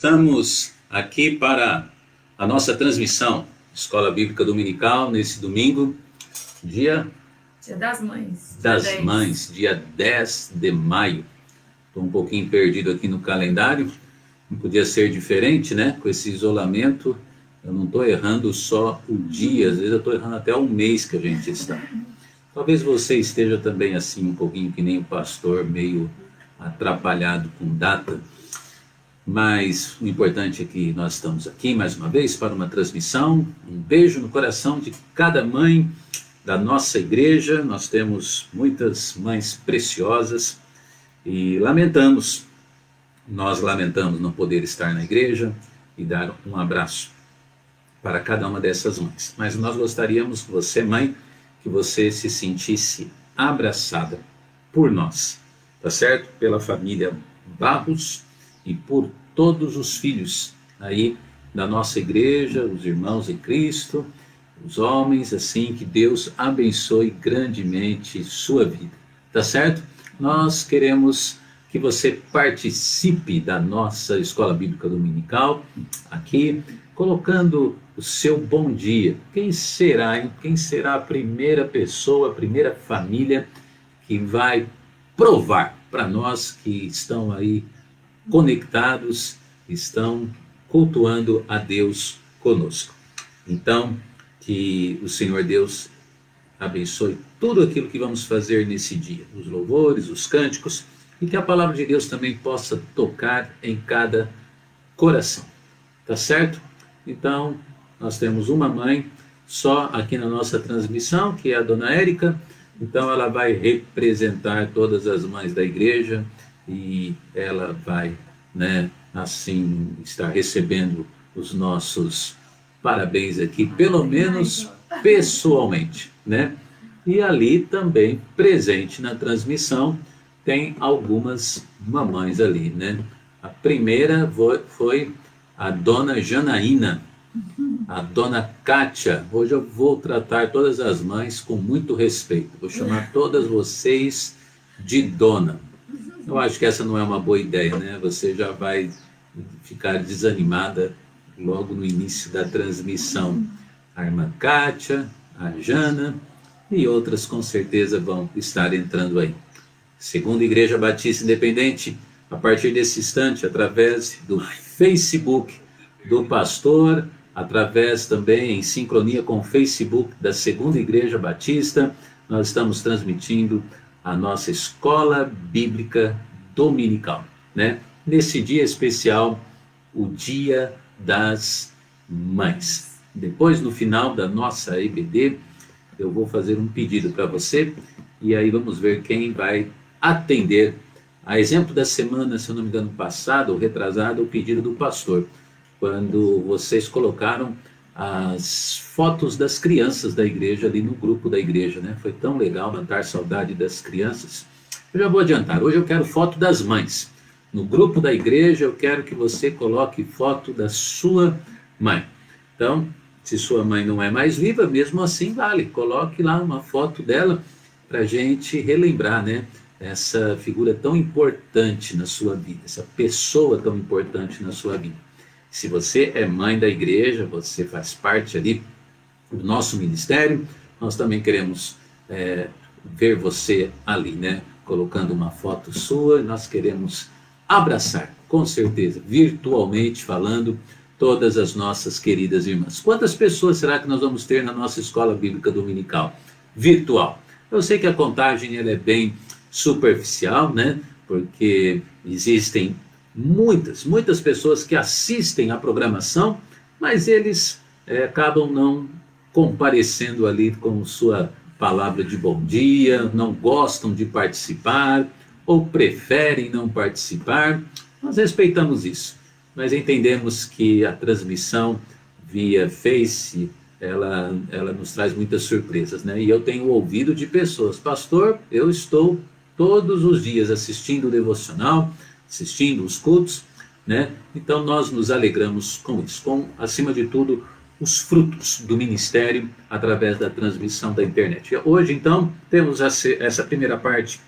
Estamos aqui para a nossa transmissão, Escola Bíblica Dominical, nesse domingo, dia das Mães. Das Mães, dia 10 de maio. Estou um pouquinho perdido aqui no calendário, não podia ser diferente, né? Com esse isolamento, eu não estou errando só o dia, às vezes eu estou errando até o mês que a gente está. Talvez você esteja também assim, um pouquinho que nem o pastor, meio atrapalhado com data. Mas o importante é que nós estamos aqui mais uma vez para uma transmissão. Um beijo no coração de cada mãe da nossa igreja. Nós temos muitas mães preciosas e nós lamentamos não poder estar na igreja e dar um abraço para cada uma dessas mães. Mas nós gostaríamos, você mãe, que você se sentisse abraçada por nós, tá certo? Pela família Barros e por todos os filhos aí da nossa igreja, os irmãos em Cristo, os homens, assim, que Deus abençoe grandemente sua vida, tá certo? Nós queremos que você participe da nossa Escola Bíblica Dominical, aqui, colocando o seu bom dia. Quem será, hein? Quem será a primeira pessoa, a primeira família que vai provar para nós que estão aí conectados, estão cultuando a Deus conosco? Então, que o Senhor Deus abençoe tudo aquilo que vamos fazer nesse dia, os louvores, os cânticos, e que a palavra de Deus também possa tocar em cada coração, tá certo? Então, nós temos uma mãe só aqui na nossa transmissão, que é a dona Érica. Então ela vai representar todas as mães da igreja e ela vai, assim, estar recebendo os nossos parabéns aqui, pelo menos pessoalmente, né? E ali também, presente na transmissão, tem algumas mamães ali, né? A primeira foi a dona Janaína, a dona Kátia. Hoje eu vou tratar todas as mães com muito respeito, vou chamar todas vocês de dona. Eu acho que essa não é uma boa ideia, né? Você já vai ficar desanimada logo no início da transmissão. A irmã Kátia, a Jana e outras com certeza vão estar entrando aí. Segunda Igreja Batista Independente, a partir desse instante, através do Facebook do pastor, através também em sincronia com o Facebook da Segunda Igreja Batista, nós estamos transmitindo a nossa Escola Bíblica Dominical, né? Nesse dia especial, o Dia das Mães. Depois, no final da nossa EBD, eu vou fazer um pedido para você, e aí vamos ver quem vai atender. A exemplo da semana, se eu não me engano, passada ou retrasada, o pedido do pastor, quando vocês colocaram as fotos das crianças da igreja ali no grupo da igreja, né? Foi tão legal matar saudade das crianças. Eu já vou adiantar, hoje eu quero foto das mães. No grupo da igreja eu quero que você coloque foto da sua mãe. Então, se sua mãe não é mais viva, mesmo assim vale, coloque lá uma foto dela para a gente relembrar, né? Essa figura tão importante na sua vida, essa pessoa tão importante na sua vida. Se você é mãe da igreja, você faz parte ali do nosso ministério, nós também queremos ver você ali, né? Colocando uma foto sua, nós queremos abraçar, com certeza, virtualmente falando, todas as nossas queridas irmãs. Quantas pessoas será que nós vamos ter na nossa Escola Bíblica Dominical virtual? Eu sei que a contagem ela é bem superficial, né? Porque existem muitas pessoas que assistem à programação, mas eles acabam não comparecendo ali com sua palavra de bom dia, não gostam de participar ou preferem não participar. Nós respeitamos isso, mas entendemos que a transmissão via Face, ela nos traz muitas surpresas, né? E eu tenho ouvido de pessoas: pastor, eu estou todos os dias assistindo o devocional, assistindo os cultos, né? Então nós nos alegramos com isso, com, acima de tudo, os frutos do ministério através da transmissão da internet. Hoje, então, temos essa primeira parte,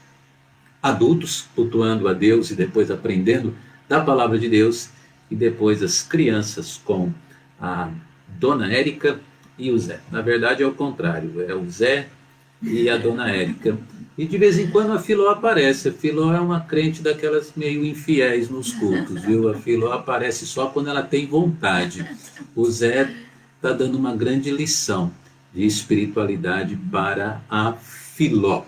adultos cultuando a Deus e depois aprendendo da palavra de Deus, e depois as crianças com a Dona Érica e o Zé. Na verdade é o contrário, é o Zé e a Dona Érica. E de vez em quando a Filó aparece. A Filó é uma crente daquelas meio infiéis nos cultos, viu? A Filó aparece só quando ela tem vontade. O Zé está dando uma grande lição de espiritualidade para a Filó.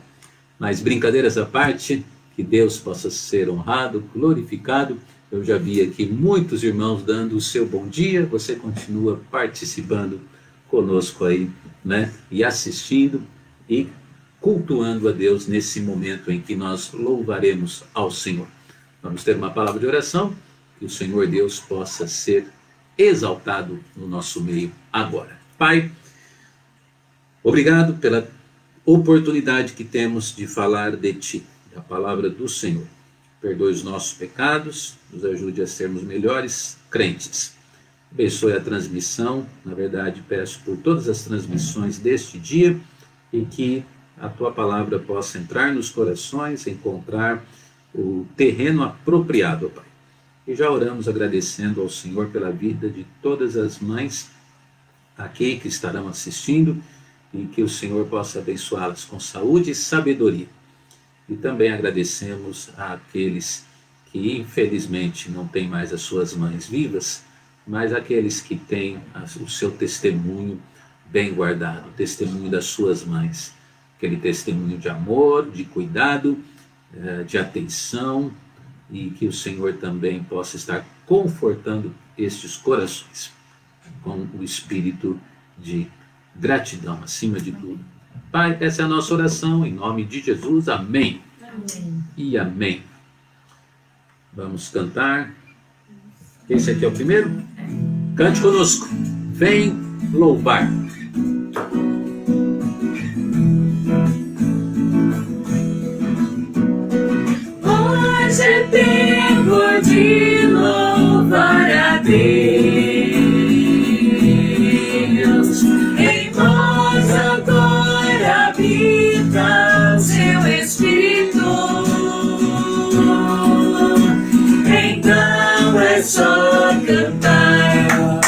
Mas brincadeiras à parte, que Deus possa ser honrado, glorificado. Eu já vi aqui muitos irmãos dando o seu bom dia. Você continua participando conosco aí, né? E assistindo e cultuando a Deus nesse momento em que nós louvaremos ao Senhor. Vamos ter uma palavra de oração, que o Senhor Deus possa ser exaltado no nosso meio agora. Pai, obrigado pela oportunidade que temos de falar de Ti, da palavra do Senhor. Perdoe os nossos pecados, nos ajude a sermos melhores crentes. Abençoe a transmissão, na verdade peço por todas as transmissões deste dia e que a Tua palavra possa entrar nos corações, encontrar o terreno apropriado, Pai. E já oramos agradecendo ao Senhor pela vida de todas as mães aqui que estarão assistindo e que o Senhor possa abençoá-las com saúde e sabedoria. E também agradecemos àqueles que infelizmente não têm mais as suas mães vivas, mas aqueles que têm o seu testemunho bem guardado, o testemunho das suas mães, aquele testemunho de amor, de cuidado, de atenção, e que o Senhor também possa estar confortando estes corações com o espírito de gratidão acima de tudo. Pai, essa é a nossa oração, em nome de Jesus, amém. Amém. E amém. Vamos cantar. Esse aqui é o primeiro? Cante conosco. Vem louvar. Hoje é tempo de louvar a Deus. Em nós agora habita o seu Espírito. Então é só cantar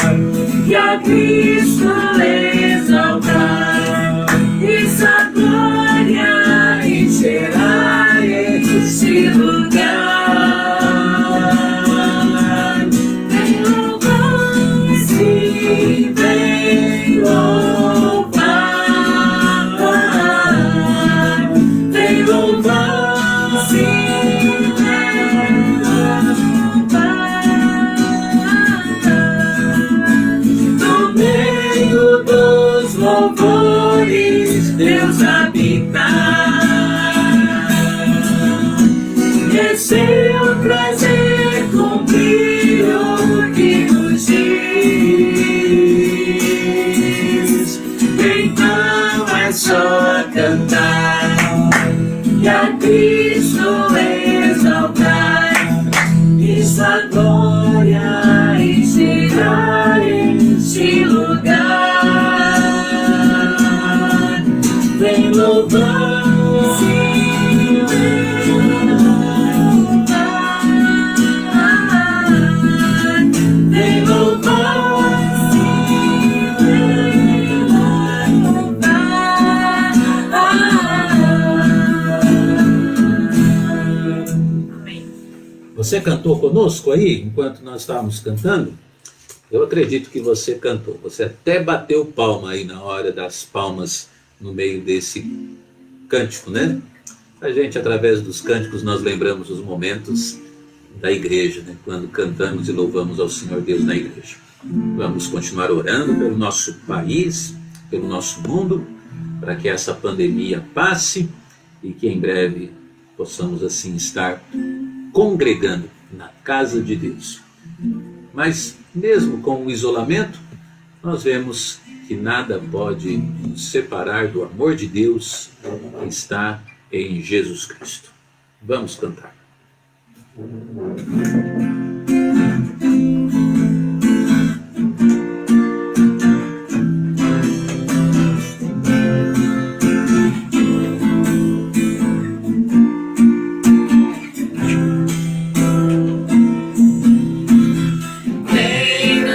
e a Cristo exaltar, e sua glória encherá esse lugar. Vem louvar, sim, vem louvar. Vem louvar, sim, vem louvar. No meio dos louvores, Deus habita. É seu prazer cumprir o que nos diz. Então é só cantar e a Cristo exaltar, e sua glória encherá este lugar. Vem louvar, sim, vem louvar. Vem louvar, sim, vem louvar. Amém. Você cantou conosco aí, enquanto nós estávamos cantando? Eu acredito que você cantou. Você até bateu palma aí na hora das palmas no meio desse cântico, né? A gente, através dos cânticos, nós lembramos os momentos da igreja, né? Quando cantamos e louvamos ao Senhor Deus na igreja. Vamos continuar orando pelo nosso país, pelo nosso mundo, para que essa pandemia passe e que em breve possamos assim estar congregando na casa de Deus. Mas mesmo com o isolamento, nós vemos que nada pode nos separar do amor de Deus que está em Jesus Cristo. Vamos cantar.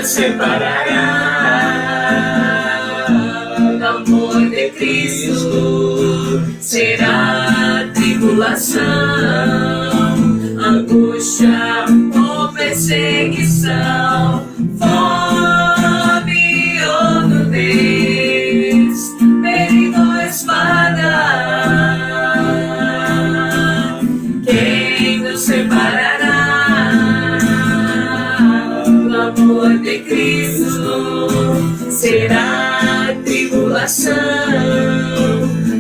nos separará do amor de Cristo? Será tribulação, angústia ou perseguição, fome ou nudez, perigo ou espada? Quem nos separará do amor de Cristo? Será tribulação,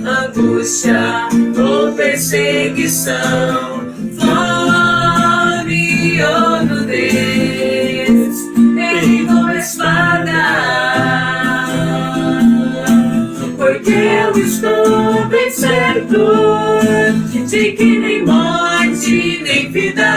angústia ou perseguição, fome ou nudez, perigo ou espada? Porque eu estou bem certo de que nem morte, nem vida,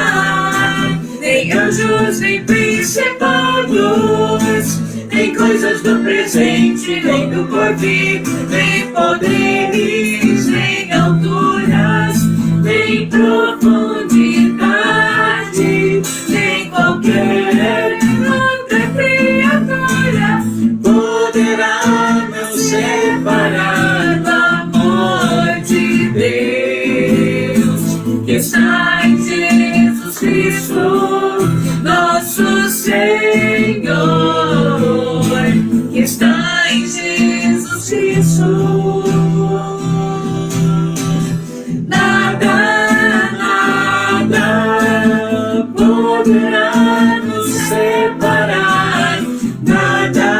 nem anjos, nem principados, nem coisas do presente, nem do porvir, nem poderes, nem alturas, nem profundidade, nem qualquer outra criatura poderá nos separar do amor de Deus que está em Jesus Cristo, nosso Senhor, que está em Jesus Cristo. Nada, nada poderá nos separar. Nada,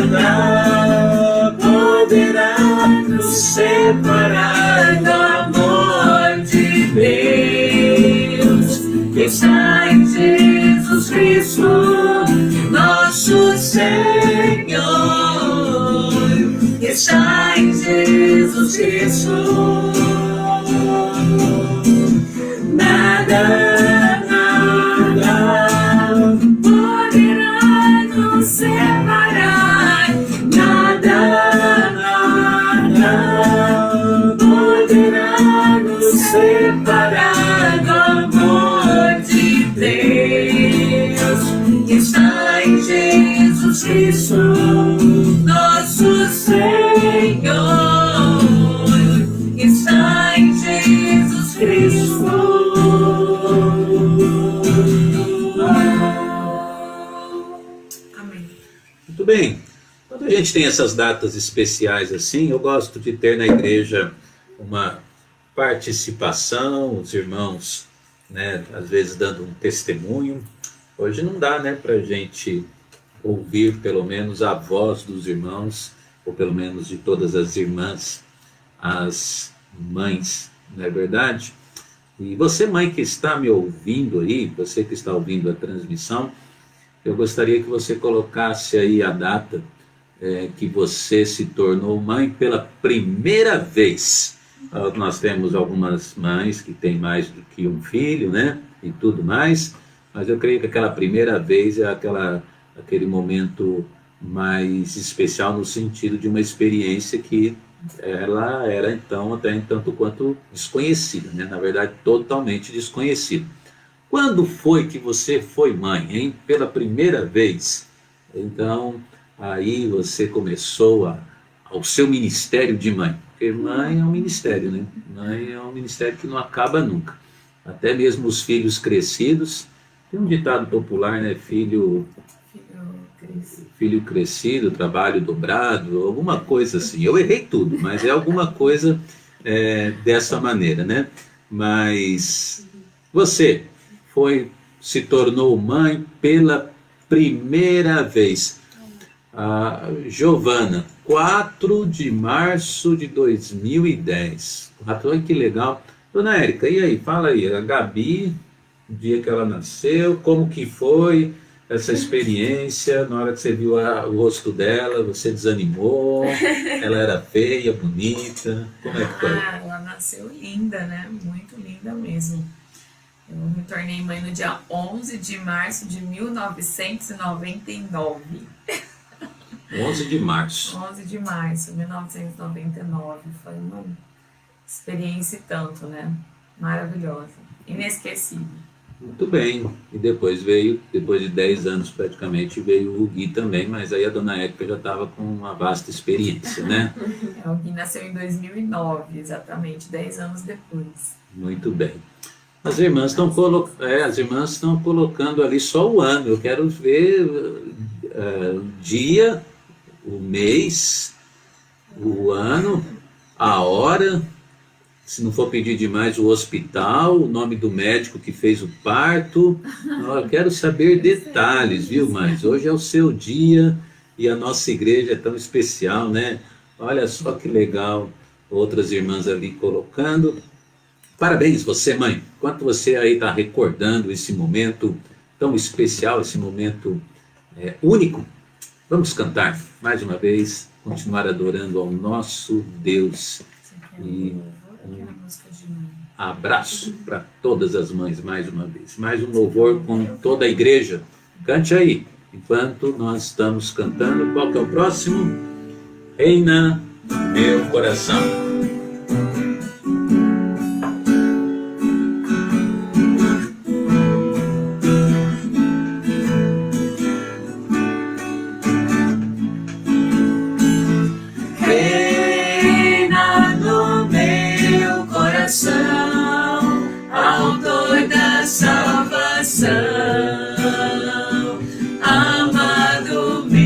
nada poderá nos separar do amor de Deus que está em Jesus Cristo, nosso Senhor, que está em Jesus Cristo. Nada, nada poderá nos separar. Nada, nada poderá nos separar do amor de Deus que está em Jesus Cristo, nosso Senhor, que está em Jesus Cristo. Amém. Muito bem. Quando a gente tem essas datas especiais assim, eu gosto de ter na igreja uma participação, os irmãos, né, às vezes dando um testemunho. Hoje não dá, né, para a gente ouvir pelo menos a voz dos irmãos, ou pelo menos de todas as irmãs, as mães, não é verdade? E você, mãe que está me ouvindo aí, você que está ouvindo a transmissão, eu gostaria que você colocasse aí a data que você se tornou mãe pela primeira vez. Nós temos algumas mães que têm mais do que um filho, né? E tudo mais, mas eu creio que aquela primeira vez é aquele momento mais especial no sentido de uma experiência que ela era então até tanto quanto desconhecida, né? Na verdade, totalmente desconhecida. Quando foi que você foi mãe, hein? Pela primeira vez. Então, aí você começou ao seu ministério de mãe. Porque mãe é um ministério, né? Mãe é um ministério que não acaba nunca. Até mesmo os filhos crescidos. Tem um ditado popular, né? Filho crescido, trabalho dobrado, alguma coisa assim. Eu errei tudo, mas é alguma coisa dessa maneira, né? Mas você se tornou mãe pela primeira vez. Giovana, 4 de março de 2010. Olha que legal. Dona Érica, e aí? Fala aí, a Gabi, o dia que ela nasceu, como que foi essa experiência? Na hora que você viu o rosto dela, você desanimou? Ela era feia, bonita? Como é que foi? Ela nasceu linda, né? Muito linda mesmo. Eu me tornei mãe no dia 11 de março de 1999. 11 de março. 11 de março de 1999. Foi uma experiência e tanto, né? Maravilhosa. Inesquecível. Muito bem. E depois veio, depois de 10 anos praticamente, veio o Gui também, mas aí a dona Érica já estava com uma vasta experiência, né? O Gui nasceu em 2009, exatamente, 10 anos depois. Muito bem. As irmãs estão as irmãs estão colocando ali só o ano. Eu quero ver o dia, o mês, o ano, a hora. Se não for pedir demais, o hospital, o nome do médico que fez o parto. Eu quero saber detalhes, viu, mães? Hoje é o seu dia e a nossa igreja é tão especial, né? Olha só que legal. Outras irmãs ali colocando. Parabéns você, mãe. Enquanto você aí está recordando esse momento tão especial, esse momento único, vamos cantar mais uma vez, continuar adorando ao nosso Deus. E abraço para todas as mães mais uma vez. Mais um louvor com toda a igreja. Cante aí, enquanto nós estamos cantando. Qual que é o próximo? Reina meu coração. Autor da salvação, amado meu,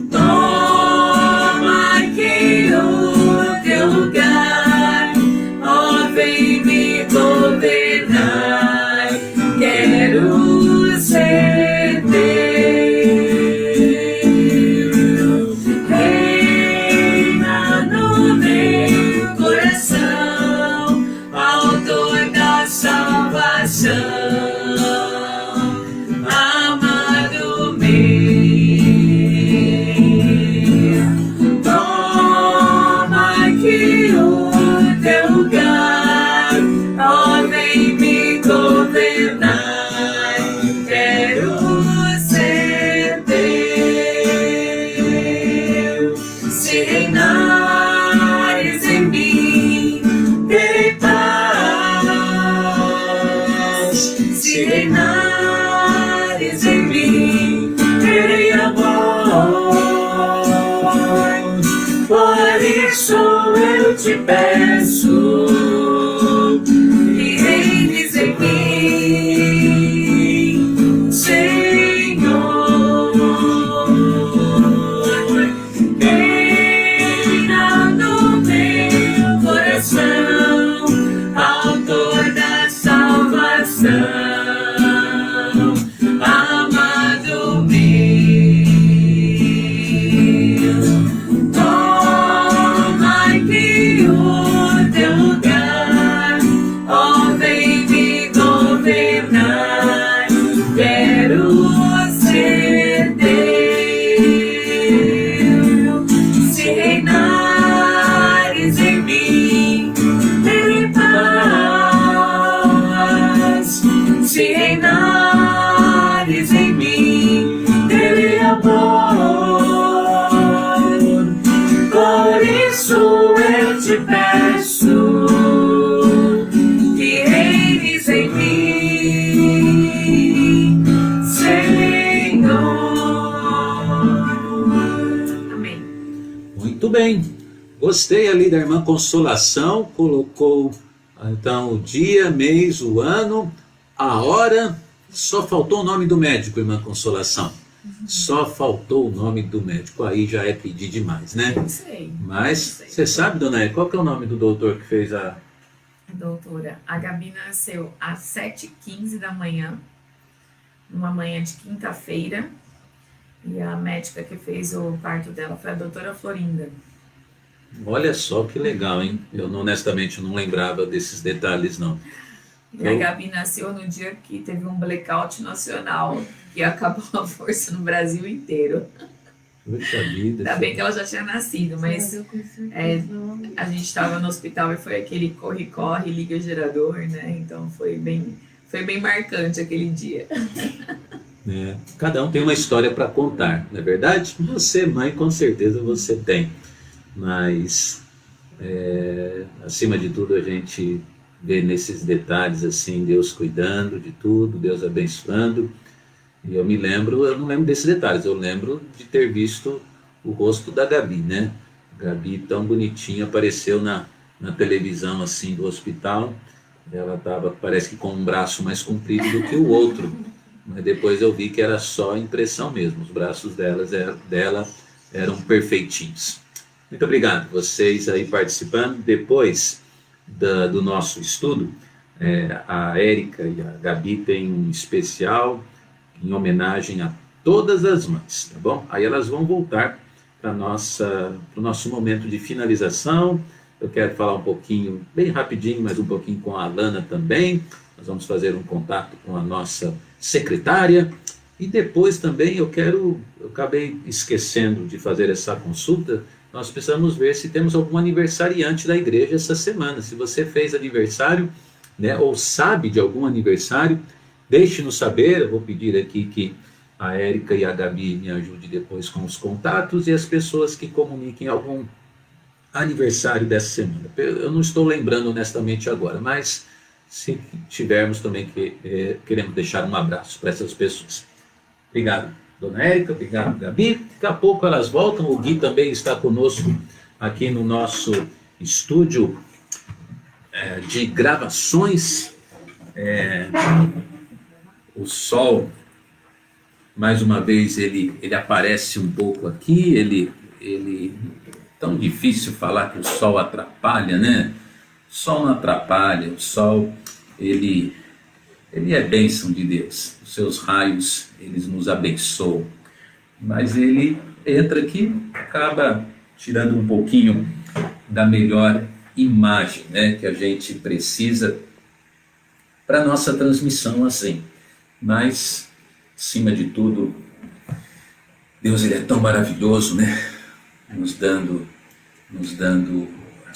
toma aqui o teu lugar, ó, vem me governar, quero ser teu. Amado meu, toma aqui o teu lugar, ó, vem me governar, quero ser teu. Se reinares em mim, terei paz. Se reinares em mim, terei amor. Por isso eu te peço que reines em mim, Senhor. Reina no meu coração, autor da salvação. Se reinares em mim, terei amor. Por isso eu te peço que reines em mim, Senhor. Amém. Muito bem. Gostei ali da irmã Consolação. Colocou então o dia, mês, o ano, a hora. Só faltou o nome do médico, irmã Consolação. Só faltou o nome do médico. Aí já é pedir demais, né? Não sei. Mas você sabe, dona Érica, qual que é o nome do doutor que fez a... Doutora, a Gabi nasceu às 7h15 da manhã, numa manhã de quinta-feira, e a médica que fez o parto dela foi a doutora Florinda. Olha só que legal, hein? Eu honestamente não lembrava desses detalhes, não. E a Gabi nasceu no dia que teve um blackout nacional, que acabou a força no Brasil inteiro. Puxa vida. Ainda bem que ela já tinha nascido, mas a gente estava no hospital e foi aquele corre-corre, liga o gerador, né? Então foi bem marcante aquele dia. É, cada um tem uma história para contar, não é verdade? Você, mãe, com certeza você tem. Mas, acima de tudo, a gente ver nesses detalhes assim, Deus cuidando de tudo, Deus abençoando. E eu não lembro desses detalhes, eu lembro de ter visto o rosto da Gabi, né? Gabi tão bonitinha, apareceu na televisão assim do hospital. Ela estava, parece que com um braço mais comprido do que o outro, mas depois eu vi que era só impressão mesmo, os braços dela eram perfeitinhos. Muito obrigado, vocês aí participando. Depois do nosso estudo, a Érica e a Gabi têm um especial em homenagem a todas as mães, tá bom? Aí elas vão voltar para o nosso momento de finalização. Eu quero falar um pouquinho, bem rapidinho, mas um pouquinho com a Alana também. Nós vamos fazer um contato com a nossa secretária. E depois também eu acabei esquecendo de fazer essa consulta. Nós precisamos ver se temos algum aniversariante da igreja essa semana. Se você fez aniversário, né, ou sabe de algum aniversário, deixe-nos saber. Eu vou pedir aqui que a Érica e a Gabi me ajudem depois com os contatos e as pessoas que comuniquem algum aniversário dessa semana. Eu não estou lembrando honestamente agora, mas se tivermos também queremos deixar um abraço para essas pessoas. Obrigado, dona Érica, obrigado, Gabi. Daqui a pouco elas voltam, o Gui também está conosco aqui no nosso estúdio de gravações. O sol, mais uma vez, ele aparece um pouco aqui, ele tão difícil falar que o sol atrapalha, né? O sol não atrapalha, o sol, ele é bênção de Deus. Os seus raios, eles nos abençoam. Mas ele entra aqui, acaba tirando um pouquinho da melhor imagem, né, que a gente precisa para a nossa transmissão assim. Mas, acima de tudo, Deus, ele é tão maravilhoso, né? Nos dando a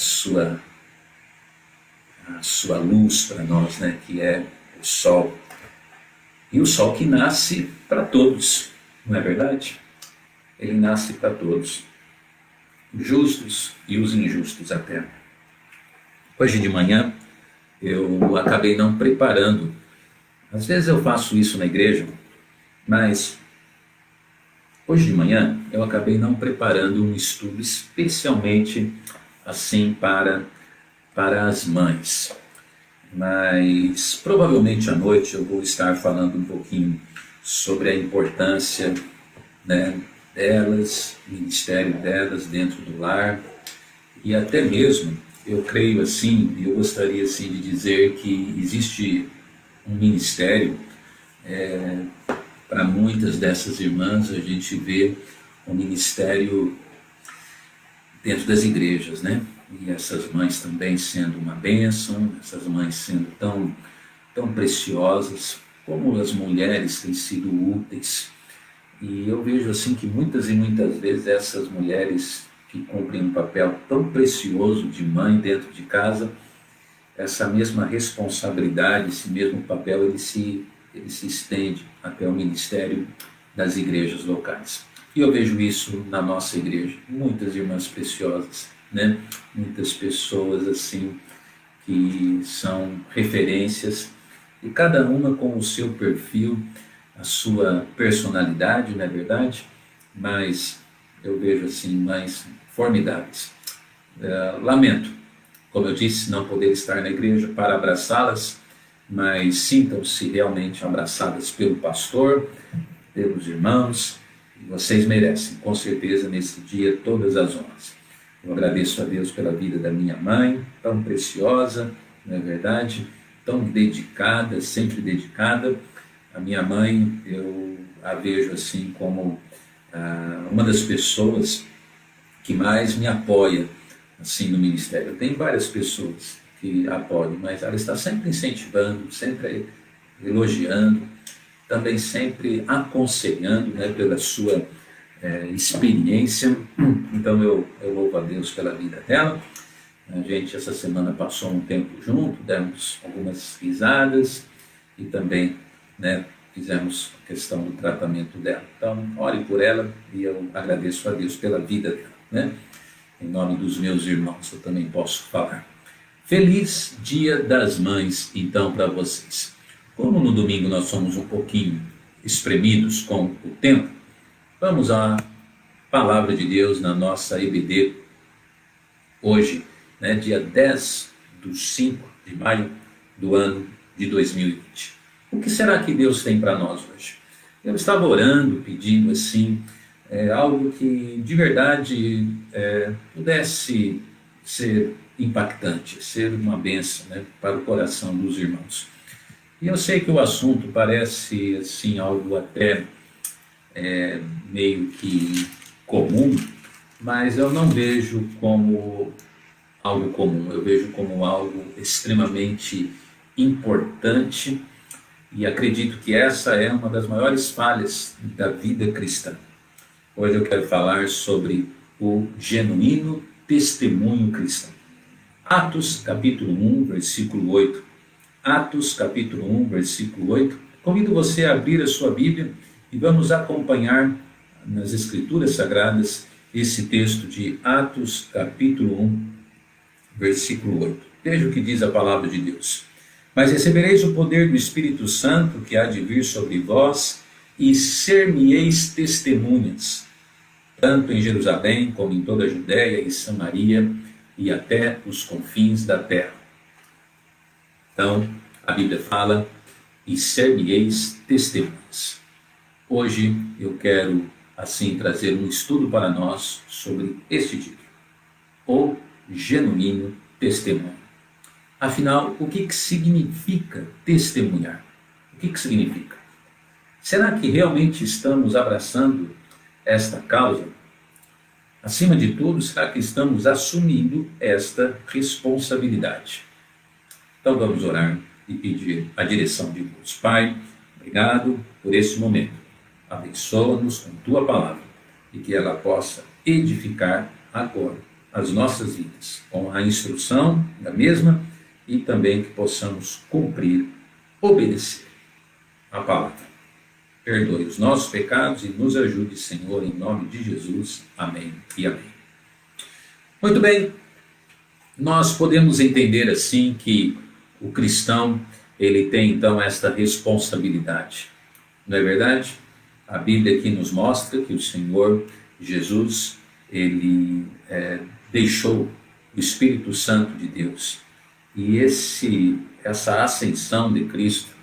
sua luz para nós, né? Que é o sol. E o sol que nasce para todos, não é verdade? Ele nasce para todos, justos e os injustos até. Hoje de manhã eu acabei não preparando. Às vezes eu faço isso na igreja, mas hoje de manhã eu acabei não preparando um estudo especialmente assim para as mães. Mas provavelmente à noite eu vou estar falando um pouquinho sobre a importância, né, delas, o ministério delas dentro do lar. E até mesmo, eu creio assim, eu gostaria assim de dizer que existe um ministério, para muitas dessas irmãs, a gente vê um ministério dentro das igrejas, né? E essas mães também sendo uma bênção, essas mães sendo tão preciosas, como as mulheres têm sido úteis. E eu vejo assim que muitas e muitas vezes essas mulheres que cumprem um papel tão precioso de mãe dentro de casa, essa mesma responsabilidade, esse mesmo papel, ele se estende até o ministério das igrejas locais. E eu vejo isso na nossa igreja, muitas irmãs preciosas, né? Muitas pessoas assim que são referências, e cada uma com o seu perfil, a sua personalidade, não é verdade? Mas eu vejo assim mães formidáveis. Lamento, como eu disse, não poder estar na igreja para abraçá-las, mas sintam-se realmente abraçadas pelo pastor, pelos irmãos, e vocês merecem, com certeza, nesse dia, todas as honras. Eu agradeço a Deus pela vida da minha mãe, tão preciosa, não é verdade? Tão dedicada, sempre dedicada. A minha mãe, eu a vejo assim como uma das pessoas que mais me apoia assim no ministério. Eu tenho várias pessoas que apoiam, mas ela está sempre incentivando, sempre elogiando, também sempre aconselhando, né, pela sua experiência. Então eu louvo a Deus pela vida dela. A gente essa semana passou um tempo junto, demos algumas risadas e também, né, fizemos a questão do tratamento dela. Então ore por ela e eu agradeço a Deus pela vida dela, né? Em nome dos meus irmãos eu também posso falar. Feliz Dia das Mães, então, para vocês. Como no domingo nós somos um pouquinho espremidos com o tempo, vamos à Palavra de Deus na nossa EBD, hoje, dia 10/5 do ano de 2020. O que será que Deus tem para nós hoje? Eu estava orando, pedindo assim, algo que de verdade pudesse ser impactante, ser uma bênção, para o coração dos irmãos. E eu sei que o assunto parece assim algo até meio que comum, mas eu não vejo como algo comum, eu vejo como algo extremamente importante, e acredito que essa é uma das maiores falhas da vida cristã. Hoje eu quero falar sobre o genuíno testemunho cristão. Atos capítulo 1, versículo 8. Atos capítulo 1, versículo 8. Convido você a abrir a sua Bíblia e vamos acompanhar nas Escrituras Sagradas esse texto de Atos capítulo 1, versículo 8. Veja o que diz a palavra de Deus. Mas recebereis o poder do Espírito Santo que há de vir sobre vós e ser-me-eis testemunhas, tanto em Jerusalém como em toda a Judéia e Samaria e até os confins da terra. Então, a Bíblia fala, e ser-me-eis testemunhas. Hoje eu quero, assim, trazer um estudo para nós sobre este título, o genuíno testemunho. Afinal, o que significa testemunhar? O que significa? Será que realmente estamos abraçando esta causa? Acima de tudo, será que estamos assumindo esta responsabilidade? Então vamos orar e pedir a direção de Deus. Pai, obrigado por esse momento. Abençoa-nos com Tua palavra e que ela possa edificar agora as nossas vidas, com a instrução da mesma e também que possamos cumprir, obedecer a palavra. Perdoe os nossos pecados e nos ajude, Senhor, em nome de Jesus. Amém e amém. Muito bem, nós podemos entender assim que o cristão, ele tem então esta responsabilidade. Não é verdade? A Bíblia aqui nos mostra que o Senhor Jesus, ele deixou o Espírito Santo de Deus. E essa ascensão de Cristo,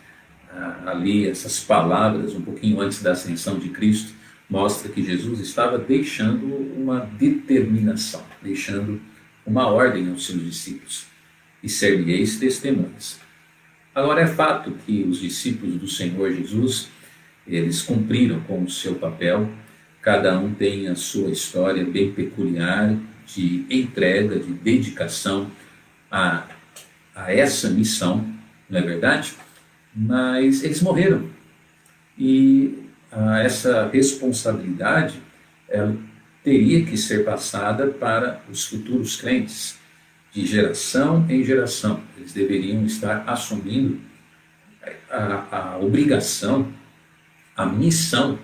ali, essas palavras, um pouquinho antes da ascensão de Cristo, mostra que Jesus estava deixando uma determinação, deixando uma ordem aos seus discípulos. E ser-me-eis testemunhas. Agora é fato que os discípulos do Senhor Jesus, eles cumpriram com o seu papel, cada um tem a sua história bem peculiar, de entrega, de dedicação a essa missão, não é verdade? Mas eles morreram. E essa responsabilidade ela teria que ser passada para os futuros crentes, de geração em geração. Eles deveriam estar assumindo a obrigação, a missão,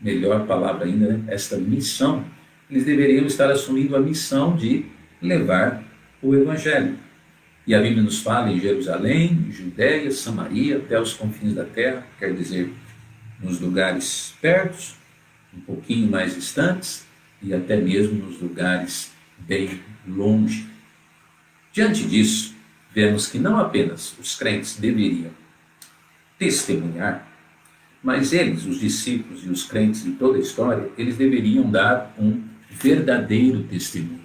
melhor palavra ainda, esta missão, eles deveriam estar assumindo a missão de levar o Evangelho. E a Bíblia nos fala em Jerusalém, Judéia, Samaria, até os confins da terra, quer dizer, nos lugares pertos, um pouquinho mais distantes, e até mesmo nos lugares bem longe. Diante disso, vemos que não apenas os crentes deveriam testemunhar, mas eles, os discípulos e os crentes de toda a história, eles deveriam dar um verdadeiro testemunho.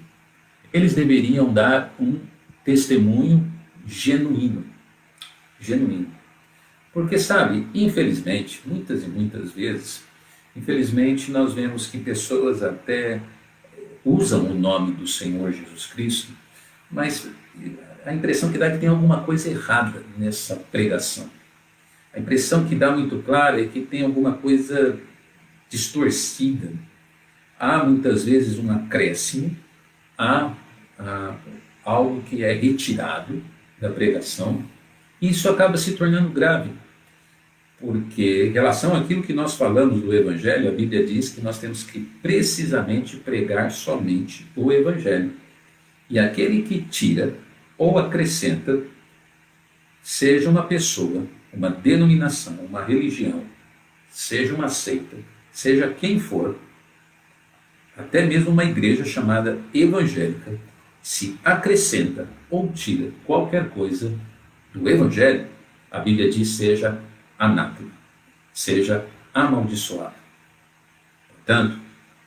Eles deveriam dar um testemunho genuíno. Genuíno. Porque, sabe, infelizmente, muitas e muitas vezes, infelizmente, nós vemos que pessoas até usam o nome do Senhor Jesus Cristo, mas a impressão que dá é que tem alguma coisa errada nessa pregação. A impressão que dá muito clara é que tem alguma coisa distorcida. Há muitas vezes um acréscimo, há algo que é retirado da pregação, e isso acaba se tornando grave, porque em relação àquilo que nós falamos do Evangelho, a Bíblia diz que nós temos que precisamente pregar somente o Evangelho. E aquele que tira ou acrescenta, seja uma pessoa, uma denominação, uma religião, seja uma seita, seja quem for, até mesmo uma igreja chamada evangélica, se acrescenta ou tira qualquer coisa do evangelho, a Bíblia diz seja anátema, seja amaldiçoado. Portanto,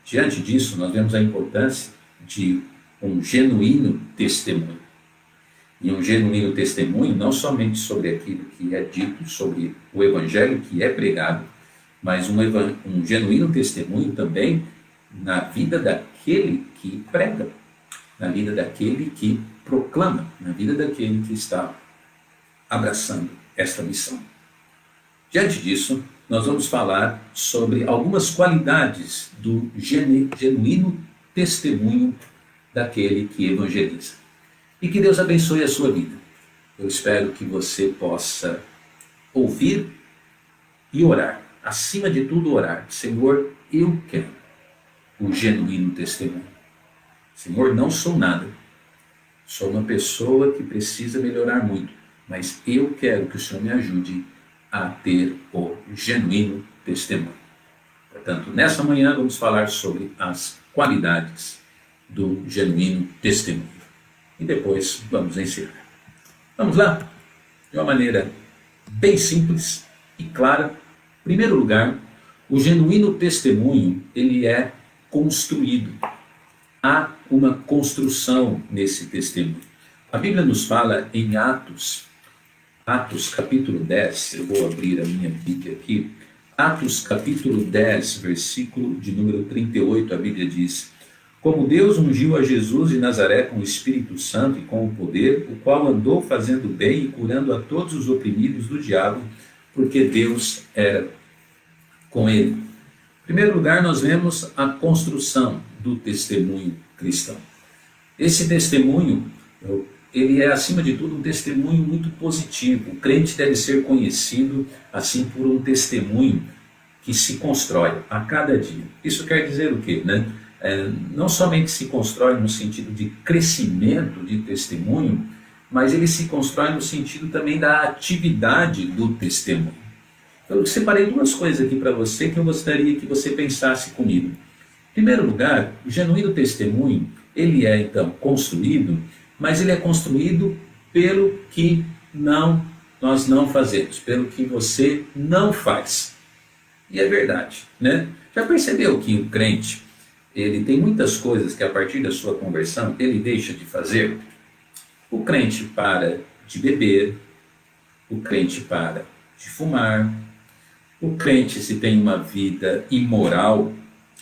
diante disso, nós vemos a importância de um genuíno testemunho. E um genuíno testemunho não somente sobre aquilo que é dito, sobre o evangelho que é pregado, mas um genuíno testemunho também na vida daquele que prega, na vida daquele que proclama, na vida daquele que está abraçando esta missão. Diante disso, nós vamos falar sobre algumas qualidades do genuíno testemunho daquele que evangeliza. E que Deus abençoe a sua vida. Eu espero que você possa ouvir e orar. Acima de tudo, orar. Senhor, eu quero o genuíno testemunho. Senhor, não sou nada. Sou uma pessoa que precisa melhorar muito. Mas eu quero que o Senhor me ajude a ter o genuíno testemunho. Portanto, nessa manhã vamos falar sobre as qualidades do genuíno testemunho. E depois vamos encerrar. Vamos lá? De uma maneira bem simples e clara. Em primeiro lugar, o genuíno testemunho, ele é construído. Há uma construção nesse testemunho. A Bíblia nos fala em Atos capítulo 10, eu vou abrir a minha Bíblia aqui. Atos capítulo 10, versículo de número 38, a Bíblia diz: como Deus ungiu a Jesus de Nazaré com o Espírito Santo e com o poder, o qual andou fazendo bem e curando a todos os oprimidos do diabo, porque Deus era com ele. Em primeiro lugar, nós vemos a construção do testemunho cristão. Esse testemunho, ele é, acima de tudo, um testemunho muito positivo. O crente deve ser conhecido, assim, por um testemunho que se constrói a cada dia. Isso quer dizer o quê, né? Não somente se constrói no sentido de crescimento de testemunho, mas ele se constrói no sentido também da atividade do testemunho. Eu separei duas coisas aqui para você que eu gostaria que você pensasse comigo. Em primeiro lugar, o genuíno testemunho, ele é então construído, mas ele é construído pelo que nós não fazemos, pelo que você não faz. E é verdade, né? Já percebeu que o crente, ele tem muitas coisas que a partir da sua conversão ele deixa de fazer? O crente para de beber, o crente para de fumar, o crente, se tem uma vida imoral,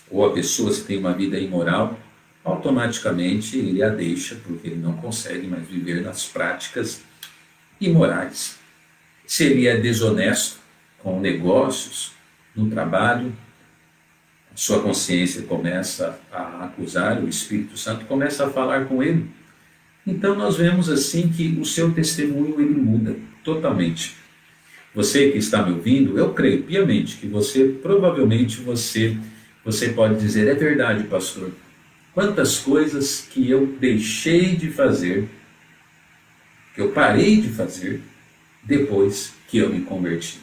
ou a pessoa se tem uma vida imoral, automaticamente ele a deixa, porque ele não consegue mais viver nas práticas imorais. Se ele é desonesto com negócios, no trabalho, sua consciência começa a acusar, o Espírito Santo começa a falar com ele. Então nós vemos assim que o seu testemunho ele muda totalmente. Você que está me ouvindo, eu creio piamente que provavelmente você pode dizer: é verdade, pastor, quantas coisas que eu deixei de fazer, que eu parei de fazer, depois que eu me converti.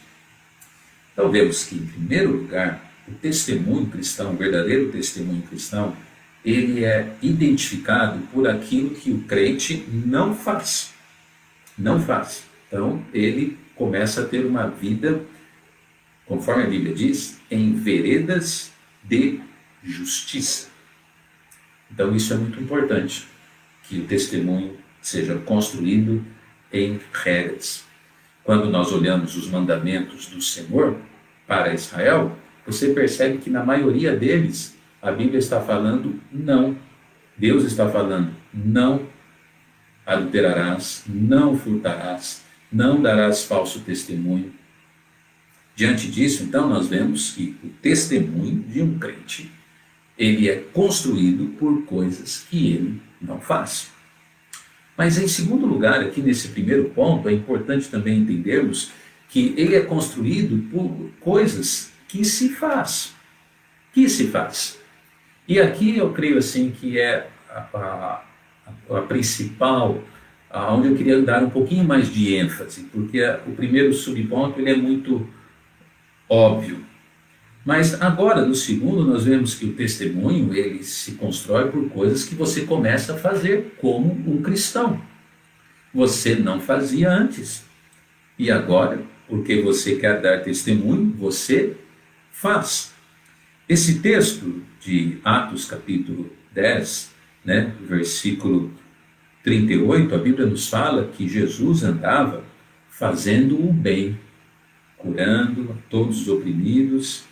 Então vemos que, em primeiro lugar, o testemunho cristão, o verdadeiro testemunho cristão, ele é identificado por aquilo que o crente não faz. Não faz. Então, ele começa a ter uma vida, conforme a Bíblia diz, em veredas de justiça. Então, isso é muito importante, que o testemunho seja construído em regras. Quando nós olhamos os mandamentos do Senhor para Israel, você percebe que na maioria deles, a Bíblia está falando não. Deus está falando não adulterarás, não furtarás, não darás falso testemunho. Diante disso, então, nós vemos que o testemunho de um crente, ele é construído por coisas que ele não faz. Mas, em segundo lugar, aqui nesse primeiro ponto, é importante também entendermos que ele é construído por coisas que se faz. Que se faz. E aqui eu creio assim que é a principal onde eu queria dar um pouquinho mais de ênfase, porque o primeiro subponto ele é muito óbvio. Mas agora, no segundo, nós vemos que o testemunho ele se constrói por coisas que você começa a fazer como um cristão. Você não fazia antes. E agora, porque você quer dar testemunho, você faz. Esse texto de Atos capítulo 10, versículo 38, a Bíblia nos fala que Jesus andava fazendo o bem, curando a todos os oprimidos.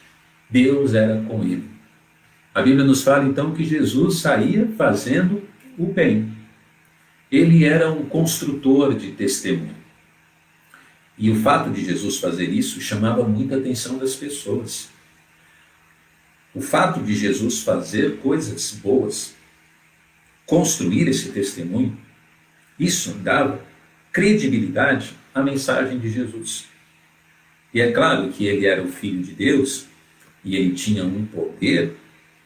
Deus era com ele. A Bíblia nos fala então que Jesus saía fazendo o bem. Ele era um construtor de testemunho. E o fato de Jesus fazer isso chamava muita atenção das pessoas. O fato de Jesus fazer coisas boas, construir esse testemunho, isso dava credibilidade à mensagem de Jesus. E é claro que ele era o Filho de Deus e ele tinha um poder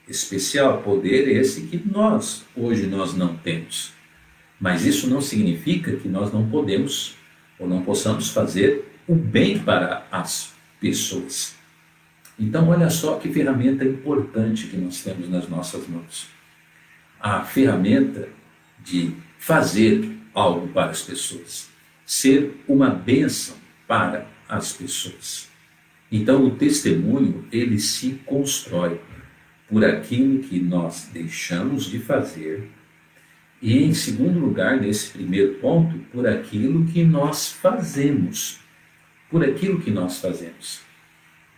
especial, poder esse que hoje nós não temos. Mas isso não significa que nós não podemos ou não possamos fazer o bem para as pessoas. Então olha só que ferramenta importante que nós temos nas nossas mãos. A ferramenta de fazer algo para as pessoas, ser uma bênção para as pessoas. Então o testemunho ele se constrói por aquilo que nós deixamos de fazer e, em segundo lugar, nesse primeiro ponto, por aquilo que nós fazemos. Por aquilo que nós fazemos.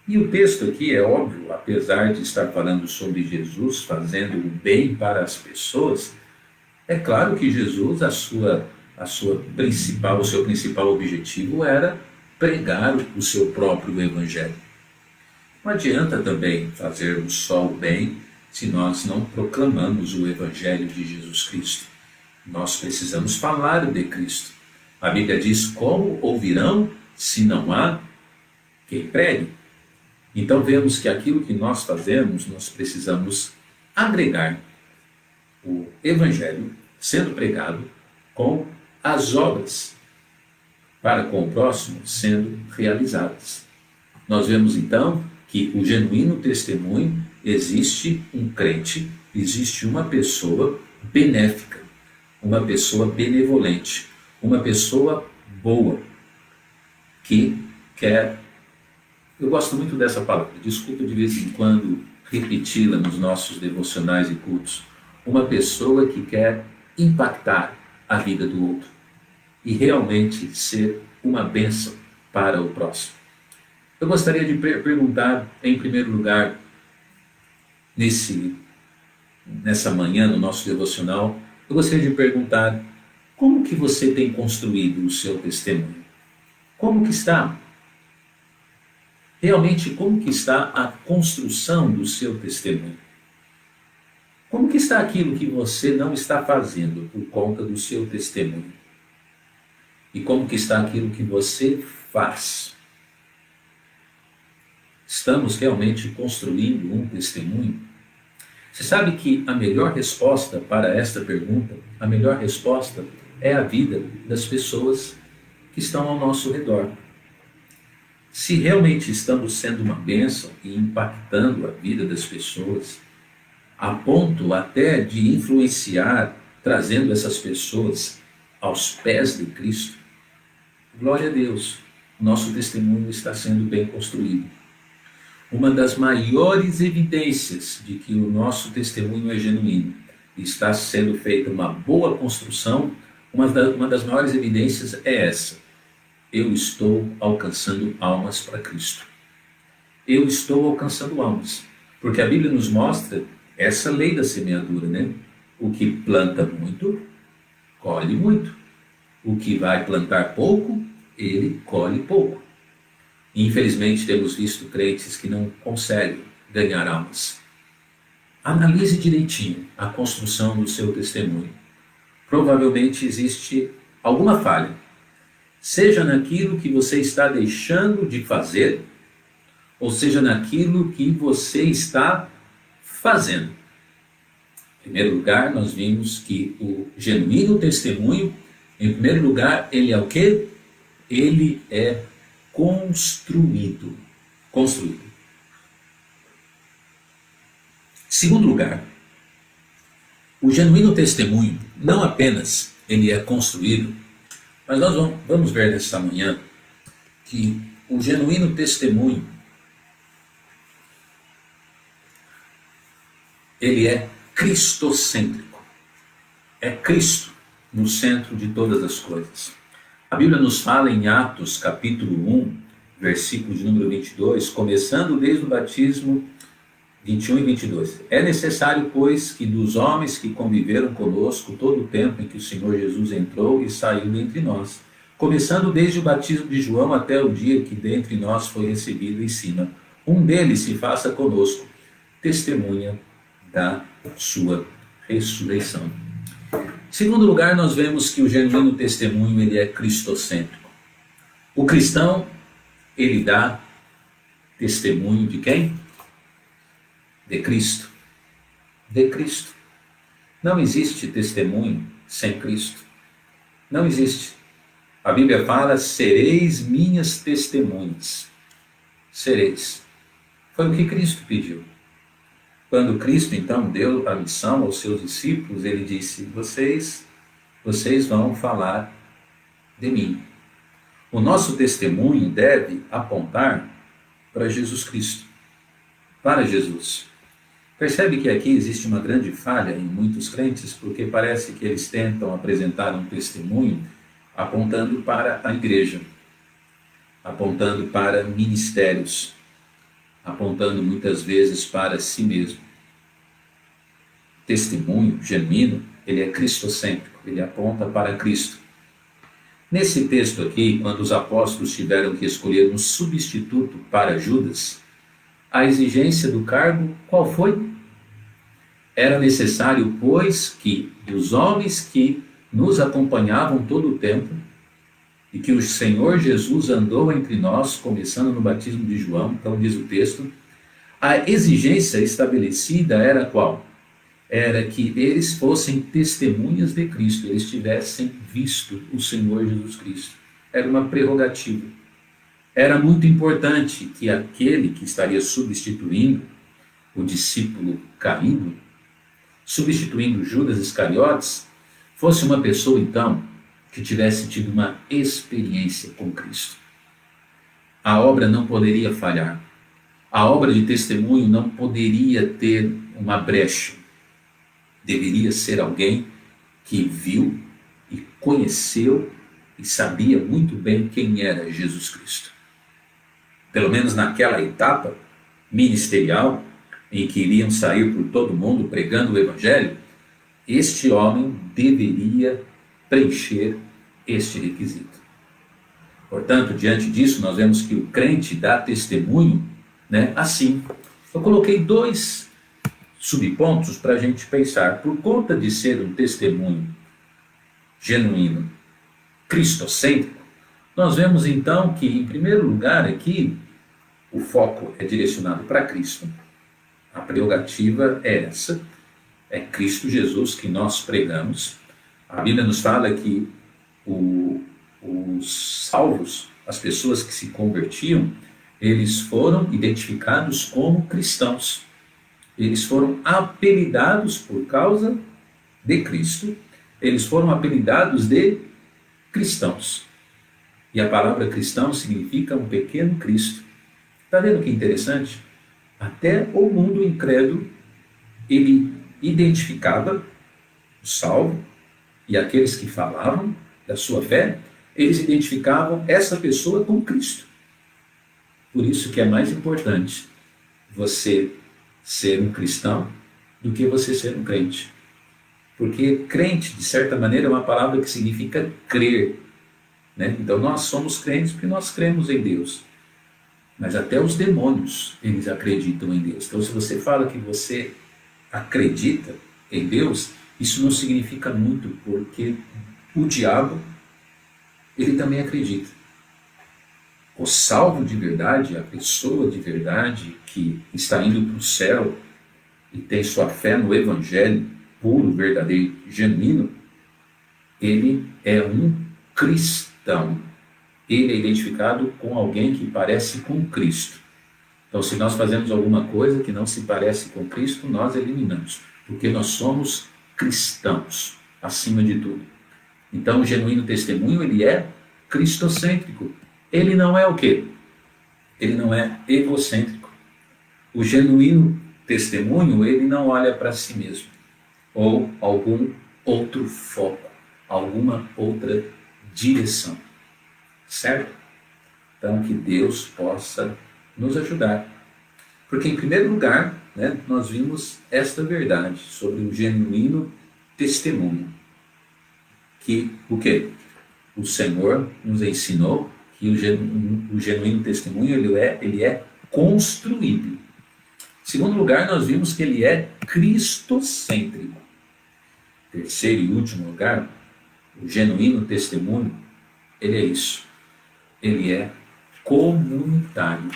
E o texto aqui é óbvio, apesar de estar falando sobre Jesus fazendo o bem para as pessoas, é claro que Jesus, o seu principal objetivo era pregar o seu próprio evangelho. Não adianta também fazermos só o bem se nós não proclamamos o evangelho de Jesus Cristo. Nós precisamos falar de Cristo. A Bíblia diz: como ouvirão se não há quem pregue? Então vemos que aquilo que nós fazemos, nós precisamos agregar o evangelho sendo pregado com as obras para com o próximo sendo realizadas. Nós vemos então que o genuíno testemunho, existe um crente, existe uma pessoa benéfica, uma pessoa benevolente, uma pessoa boa, que quer... Eu gosto muito dessa palavra, desculpa de vez em quando repeti-la nos nossos devocionais e cultos. Uma pessoa que quer impactar a vida do outro e realmente ser uma bênção para o próximo. Eu gostaria de perguntar, em primeiro lugar, nessa manhã, no nosso devocional, eu gostaria de perguntar: como que você tem construído o seu testemunho? Como que está? Realmente, como que está a construção do seu testemunho? Como que está aquilo que você não está fazendo por conta do seu testemunho? E como que está aquilo que você faz? Estamos realmente construindo um testemunho? Você sabe que a melhor resposta para esta pergunta, a melhor resposta é a vida das pessoas que estão ao nosso redor. Se realmente estamos sendo uma bênção e impactando a vida das pessoas, a ponto até de influenciar, trazendo essas pessoas aos pés de Cristo, glória a Deus, nosso testemunho está sendo bem construído. Uma das maiores evidências de que o nosso testemunho é genuíno, está sendo feita uma boa construção, uma das maiores evidências é essa: eu estou alcançando almas para Cristo. Eu estou alcançando almas, porque a Bíblia nos mostra essa lei da semeadura, né? O que planta muito, colhe muito. O que vai plantar pouco, ele colhe pouco. Infelizmente temos visto crentes que não conseguem ganhar almas. Analise direitinho a construção do seu testemunho. Provavelmente existe alguma falha, seja naquilo que você está deixando de fazer, ou seja naquilo que você está fazendo. Em primeiro lugar, nós vimos que o genuíno testemunho Em primeiro lugar, ele é o quê? Ele é construído. Construído. Segundo lugar, o genuíno testemunho não apenas ele é construído, mas nós vamos ver nesta manhã que o genuíno testemunho ele é cristocêntrico. É Cristo no centro de todas as coisas. A Bíblia nos fala em Atos capítulo 1, versículo de número 22, começando desde o batismo 21 e 22. É necessário, pois, que dos homens que conviveram conosco todo o tempo em que o Senhor Jesus entrou e saiu dentre nós, começando desde o batismo de João até o dia que dentre nós foi recebido em cima, um deles se faça conosco testemunha da sua ressurreição. Em segundo lugar, nós vemos que o genuíno testemunho ele é cristocêntrico. O cristão, ele dá testemunho de quem? De Cristo. De Cristo. Não existe testemunho sem Cristo. Não existe. A Bíblia fala, sereis minhas testemunhas. Sereis. Foi o que Cristo pediu. Quando Cristo, então, deu a missão aos seus discípulos, ele disse, vocês vão falar de mim. O nosso testemunho deve apontar para Jesus Cristo. Para Jesus. Percebe que aqui existe uma grande falha em muitos crentes, porque parece que eles tentam apresentar um testemunho apontando para a igreja, apontando para ministérios, apontando muitas vezes para si mesmo. Testemunho genuíno, ele é cristocêntrico, ele aponta para Cristo. Nesse texto aqui, quando os apóstolos tiveram que escolher um substituto para Judas, a exigência do cargo, qual foi? Era necessário, pois, que dos homens que nos acompanhavam todo o tempo, e que o Senhor Jesus andou entre nós, começando no batismo de João, então diz o texto, a exigência estabelecida era qual? Era que eles fossem testemunhas de Cristo, eles tivessem visto o Senhor Jesus Cristo. Era uma prerrogativa. Era muito importante que aquele que estaria substituindo o discípulo caído, substituindo Judas Iscariotes, fosse uma pessoa, então, que tivesse tido uma experiência com Cristo. A obra não poderia falhar. A obra de testemunho não poderia ter uma brecha. Deveria ser alguém que viu e conheceu e sabia muito bem quem era Jesus Cristo. Pelo menos naquela etapa ministerial em que iriam sair por todo mundo pregando o Evangelho, este homem deveria preencher este requisito. Portanto, diante disso, nós vemos que o crente dá testemunho, assim. Eu coloquei 2 subpontos para a gente pensar. Por conta de ser um testemunho genuíno, cristocêntrico, nós vemos então que, em primeiro lugar, aqui, o foco é direcionado para Cristo. A prerrogativa é essa, é Cristo Jesus que nós pregamos. A Bíblia nos fala que os salvos, as pessoas que se convertiam, eles foram identificados como cristãos. Eles foram apelidados por causa de Cristo, eles foram apelidados de cristãos. E a palavra cristão significa um pequeno Cristo. Está vendo que interessante? Até o mundo incrédulo, ele identificava o salvo e aqueles que falavam da sua fé, eles identificavam essa pessoa com Cristo. Por isso que é mais importante você ser um cristão do que você ser um crente. Porque crente, de certa maneira, é uma palavra que significa crer. Então nós somos crentes porque nós cremos em Deus. Mas até os demônios, eles acreditam em Deus. Então se você fala que você acredita em Deus, isso não significa muito, porque o diabo, ele também acredita. O salvo de verdade, a pessoa de verdade que está indo para o céu e tem sua fé no Evangelho puro, verdadeiro, genuíno, ele é um cristão. Ele é identificado com alguém que parece com Cristo. Então, se nós fazemos alguma coisa que não se parece com Cristo, nós eliminamos, porque nós somos cristãos, acima de tudo. Então, o genuíno testemunho, ele é cristocêntrico. Ele não é o quê? Ele não é egocêntrico. O genuíno testemunho, ele não olha para si mesmo, ou algum outro foco, alguma outra direção. Certo? Então, que Deus possa nos ajudar. Porque, em primeiro lugar, né, nós vimos esta verdade sobre o genuíno testemunho. Que o quê? O Senhor nos ensinou que o genuíno testemunho ele é construído. Em segundo lugar, nós vimos que ele é cristocêntrico. Em terceiro e último lugar, o genuíno testemunho, ele é isso. Ele é comunitário.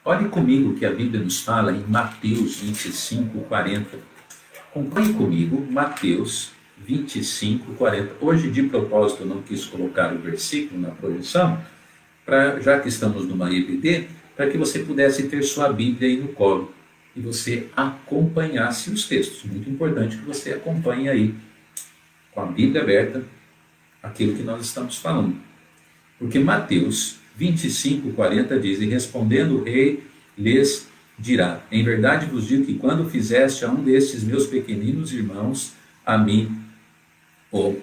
Olhe comigo o que a Bíblia nos fala em Mateus 25, 40. Acompanhe comigo Mateus 25, 40. Hoje, de propósito, eu não quis colocar o versículo na projeção, já que estamos numa EBD, para que você pudesse ter sua Bíblia aí no colo e você acompanhasse os textos. Muito importante que você acompanhe aí, com a Bíblia aberta, aquilo que nós estamos falando. Porque Mateus 25, 40 diz: e respondendo o rei lhes dirá: em verdade vos digo que quando fizeste a um destes meus pequeninos irmãos, a mim o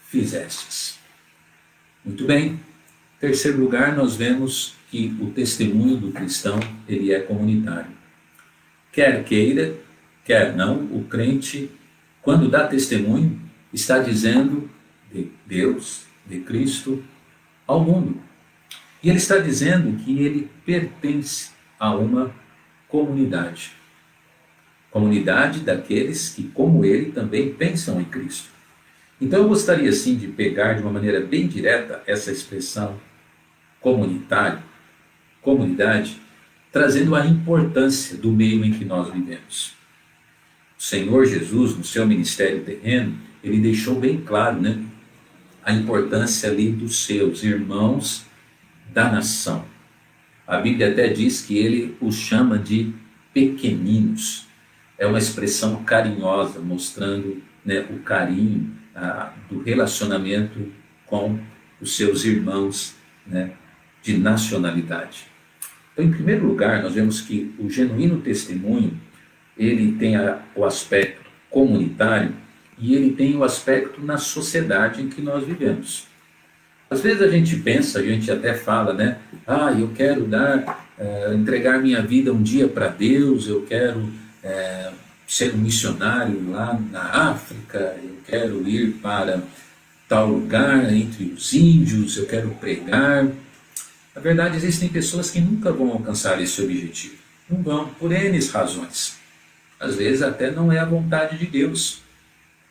fizestes. Muito bem. Em terceiro lugar, nós vemos que o testemunho do cristão, ele é comunitário. Quer queira, quer não, o crente, quando dá testemunho, está dizendo de Deus, de Cristo, ao mundo. E ele está dizendo que ele pertence a uma comunidade. Comunidade daqueles que, como ele, também pensam em Cristo. Então eu gostaria sim de pegar de uma maneira bem direta essa expressão comunitário, comunidade, trazendo a importância do meio em que nós vivemos. O Senhor Jesus, no seu ministério terreno, ele deixou bem claro, né, a importância ali dos seus irmãos da nação. A Bíblia até diz que ele os chama de pequeninos. É uma expressão carinhosa, mostrando, né, o carinho do relacionamento com os seus irmãos, né, de nacionalidade. Então, em primeiro lugar, nós vemos que o genuíno testemunho, ele tem o aspecto comunitário e ele tem o aspecto na sociedade em que nós vivemos. Às vezes a gente pensa, a gente até fala, né? Eu quero entregar minha vida um dia para Deus, eu quero ser um missionário lá na África, eu quero ir para tal lugar entre os índios, eu quero pregar. Na verdade, existem pessoas que nunca vão alcançar esse objetivo. Não vão, por N razões. Às vezes até não é a vontade de Deus.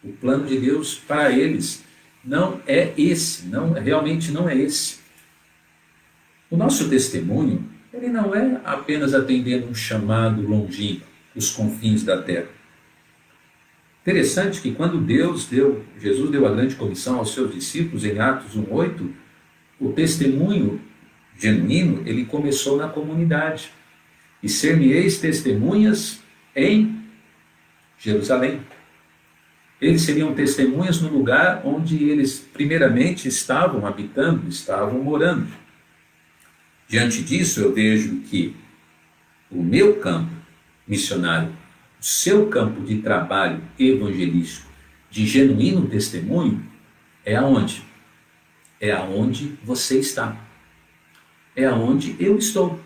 O plano de Deus para eles não é esse, realmente não é esse. O nosso testemunho, ele não é apenas atendendo um chamado longínquo, os confins da terra. Interessante que quando Jesus deu a grande comissão aos seus discípulos em Atos 1:8, o testemunho genuíno, ele começou na comunidade. E ser-me-eis testemunhas em Jerusalém. Eles seriam testemunhas no lugar onde eles primeiramente estavam habitando, estavam morando. Diante disso, eu vejo que o meu campo missionário, o seu campo de trabalho evangelístico, de genuíno testemunho, é aonde? É aonde você está. É aonde eu estou.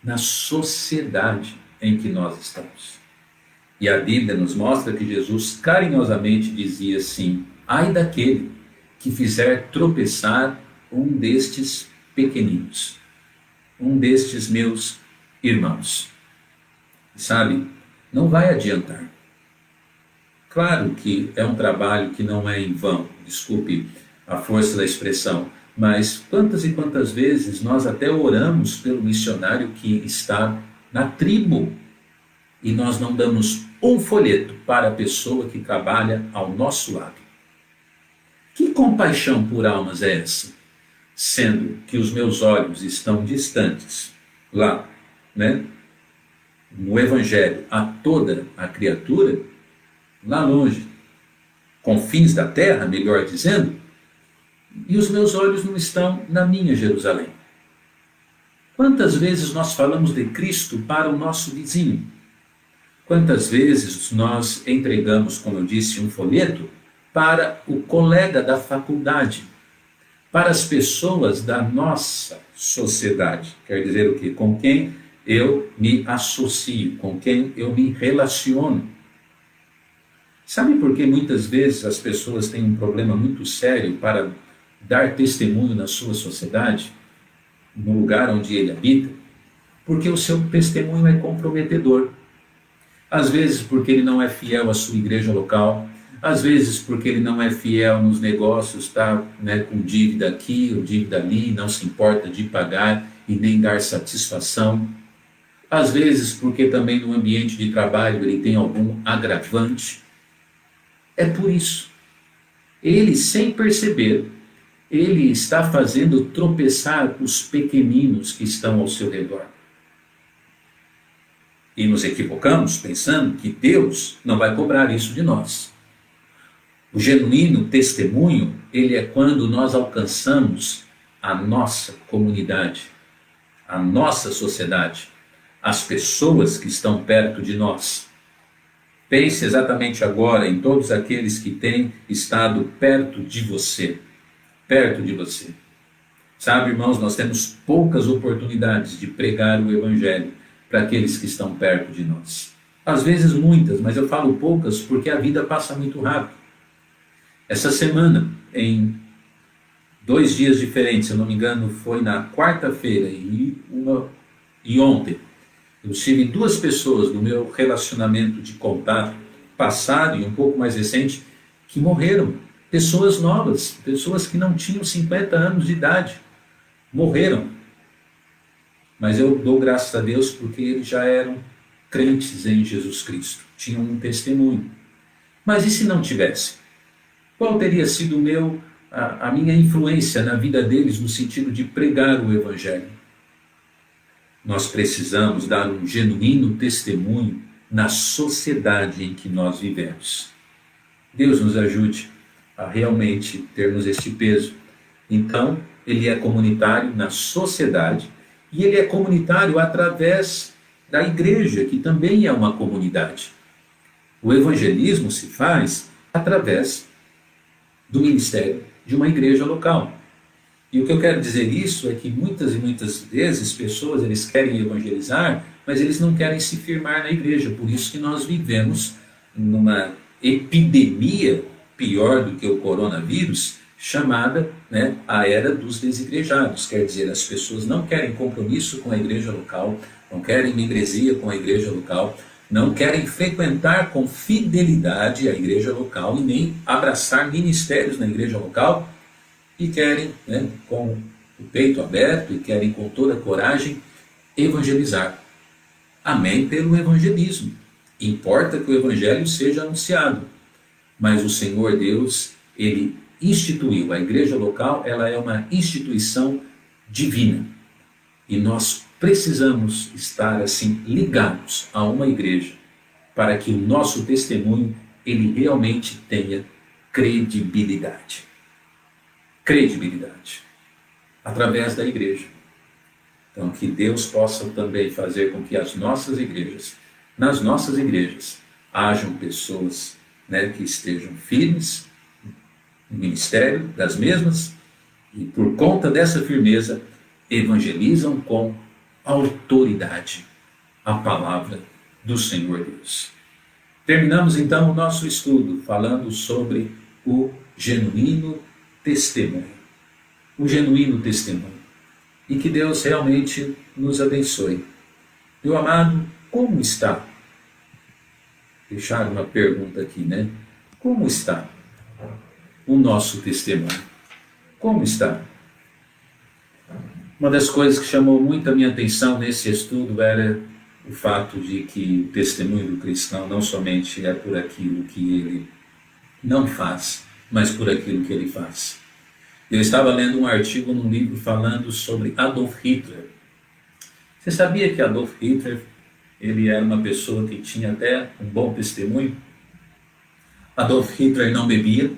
Na sociedade em que nós estamos. E a Bíblia nos mostra que Jesus carinhosamente dizia assim: ai daquele que fizer tropeçar um destes pequeninos, um destes meus irmãos. Sabe, não vai adiantar. Claro que é um trabalho que não é em vão, desculpe a força da expressão, mas quantas e quantas vezes nós até oramos pelo missionário que está na tribo e nós não damos um folheto para a pessoa que trabalha ao nosso lado. Que compaixão por almas é essa? Sendo que os meus olhos estão distantes, lá, né? No Evangelho, a toda a criatura, lá longe, confins da terra, melhor dizendo, e os meus olhos não estão na minha Jerusalém. Quantas vezes nós falamos de Cristo para o nosso vizinho? Quantas vezes nós entregamos, como eu disse, um folheto para o colega da faculdade, para as pessoas da nossa sociedade? Quer dizer o quê? Com quem eu me associo, com quem eu me relaciono. Sabe por que muitas vezes as pessoas têm um problema muito sério para dar testemunho na sua sociedade, no lugar onde ele habita? Porque o seu testemunho é comprometedor. Às vezes porque ele não é fiel à sua igreja local, às vezes porque ele não é fiel nos negócios, está, né, com dívida aqui ou dívida ali, não se importa de pagar e nem dar satisfação. Às vezes porque também no ambiente de trabalho ele tem algum agravante. É por isso. Ele, sem perceber, ele está fazendo tropeçar os pequeninos que estão ao seu redor. E nos equivocamos pensando que Deus não vai cobrar isso de nós. O genuíno testemunho, ele é quando nós alcançamos a nossa comunidade, a nossa sociedade, as pessoas que estão perto de nós. Pense exatamente agora em todos aqueles que têm estado perto de você. Perto de você. Sabe, irmãos, nós temos poucas oportunidades de pregar o Evangelho para aqueles que estão perto de nós. Às vezes muitas, mas eu falo poucas porque a vida passa muito rápido. Essa semana, em 2 dias diferentes, se eu não me engano, foi na quarta-feira e ontem, eu tive 2 pessoas do meu relacionamento de contato passado e um pouco mais recente que morreram. Pessoas novas, pessoas que não tinham 50 anos de idade, morreram. Mas eu dou graças a Deus porque eles já eram crentes em Jesus Cristo, tinham um testemunho. Mas e se não tivesse? Qual teria sido a minha influência na vida deles no sentido de pregar o Evangelho? Nós precisamos dar um genuíno testemunho na sociedade em que nós vivemos. Deus nos ajude a realmente termos este peso. Então, ele é comunitário na sociedade e ele é comunitário através da igreja, que também é uma comunidade. O evangelismo se faz através do ministério de uma igreja local. E o que eu quero dizer isso é que muitas e muitas vezes pessoas eles querem evangelizar, mas eles não querem se firmar na igreja. Por isso que nós vivemos numa epidemia pior do que o coronavírus, chamada, né, a era dos desigrejados. Quer dizer, as pessoas não querem compromisso com a igreja local, não querem membresia com a igreja local, não querem frequentar com fidelidade a igreja local e nem abraçar ministérios na igreja local, e querem, né, com o peito aberto e querem com toda a coragem evangelizar. Amém pelo evangelismo. Importa que o evangelho seja anunciado. Mas o Senhor Deus, ele instituiu, a igreja local, ela é uma instituição divina. E nós precisamos estar assim ligados a uma igreja para que o nosso testemunho ele realmente tenha credibilidade. Credibilidade. Através da igreja. Então que Deus possa também fazer com que as nossas igrejas, nas nossas igrejas, hajam pessoas, né, que estejam firmes no ministério das mesmas e por conta dessa firmeza evangelizam com autoridade a palavra do Senhor Deus. Terminamos então o nosso estudo falando sobre o genuíno testemunho. O genuíno testemunho. E que Deus realmente nos abençoe. Meu amado, como está? Deixar uma pergunta aqui, né? Como está o nosso testemunho? Como está? Uma das coisas que chamou muito a minha atenção nesse estudo era o fato de que o testemunho do cristão não somente é por aquilo que ele não faz, mas por aquilo que ele faz. Eu estava lendo um artigo num livro falando sobre Adolf Hitler. Você sabia que Adolf Hitler, ele era uma pessoa que tinha até um bom testemunho? Adolf Hitler não bebia.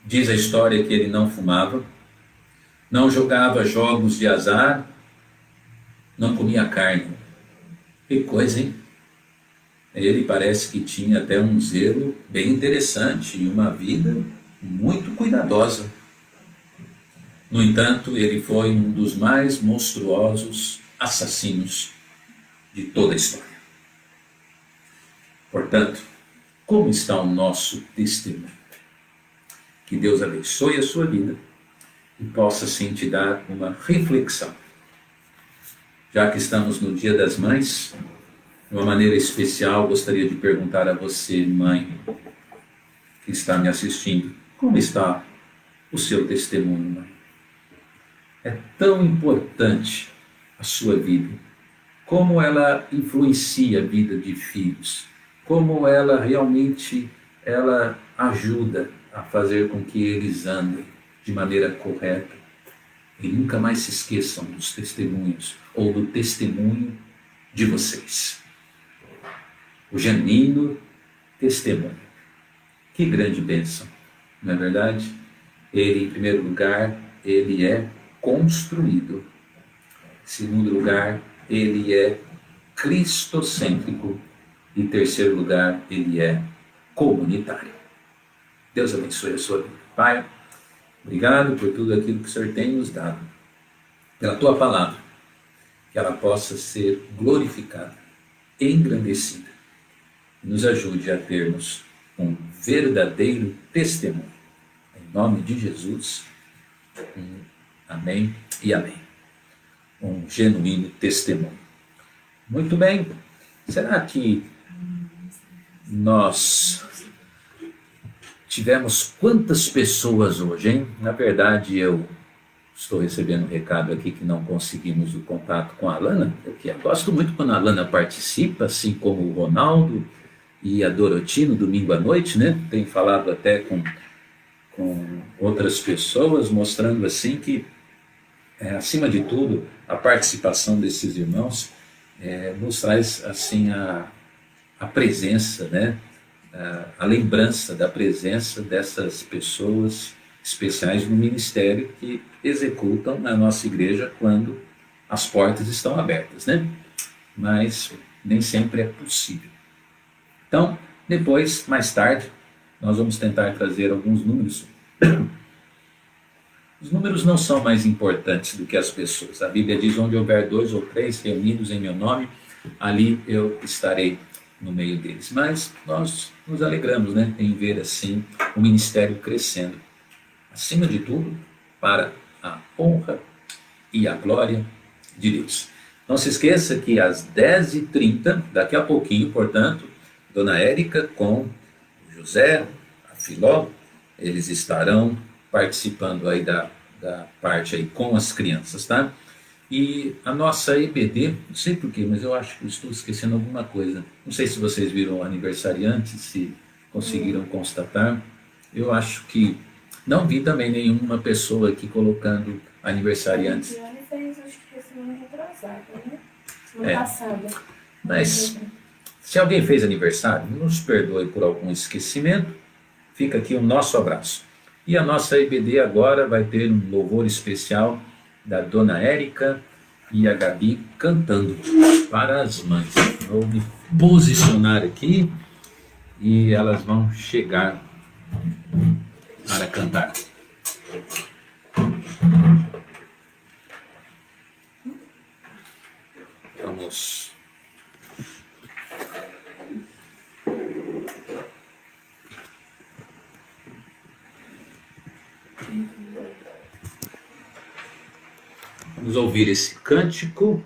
Diz a história que ele não fumava, não jogava jogos de azar, não comia carne. Que coisa, hein? Ele parece que tinha até um zelo bem interessante e uma vida muito cuidadosa. No entanto, ele foi um dos mais monstruosos assassinos de toda a história. Portanto, como está o nosso testemunho? Que Deus abençoe a sua vida e possa sim te dar uma reflexão. Já que estamos no Dia das Mães, de uma maneira especial, gostaria de perguntar a você, mãe, que está me assistindo, como está o seu testemunho, mãe? É tão importante a sua vida, como ela influencia a vida de filhos, como ela realmente ajuda a fazer com que eles andem de maneira correta. E nunca mais se esqueçam dos testemunhos ou do testemunho de vocês. O genuíno testemunho. Que grande bênção, não é verdade? Ele, em primeiro lugar, ele é construído. Em segundo lugar, ele é cristocêntrico. E em terceiro lugar, ele é comunitário. Deus abençoe a sua vida. Pai, obrigado por tudo aquilo que o Senhor tem nos dado, pela tua palavra, que ela possa ser glorificada, engrandecida. Nos ajude a termos um verdadeiro testemunho. Em nome de Jesus, amém e amém. Um genuíno testemunho. Muito bem, será que nós tivemos quantas pessoas hoje, hein? Na verdade, eu estou recebendo um recado aqui que não conseguimos o contato com a Alana, porque eu gosto muito quando a Alana participa, assim como o Ronaldo e a Doroti no domingo à noite, né? Tem falado até com outras pessoas, mostrando assim que, acima de tudo, a participação desses irmãos nos traz assim a presença, né? A lembrança da presença dessas pessoas especiais no ministério que executam na nossa igreja quando as portas estão abertas, né? Mas nem sempre é possível. Então, depois, mais tarde, nós vamos tentar trazer alguns números. Os números não são mais importantes do que as pessoas. A Bíblia diz: onde houver 2 ou 3 reunidos em meu nome, ali eu estarei no meio deles. Mas nós nos alegramos, né, em ver assim o ministério crescendo, acima de tudo, para a honra e a glória de Deus. Não se esqueça que às 10h30, daqui a pouquinho, portanto, Dona Érica com o José, a Filó, eles estarão participando aí da parte aí com as crianças, tá? E a nossa EBD, não sei porquê, mas eu acho que eu estou esquecendo alguma coisa. Não sei se vocês viram o aniversariante, se conseguiram constatar. Eu acho que não vi também nenhuma pessoa aqui colocando aniversariantes. Ele fez, acho que semana retrasada, né? Semana passada. Mas se alguém fez aniversário, nos perdoe por algum esquecimento. Fica aqui o nosso abraço. E a nossa EBD agora vai ter um louvor especial da Dona Érica e a Gabi cantando para as mães. Vou me posicionar aqui e elas vão chegar para cantar. Vamos. Vamos ouvir esse cântico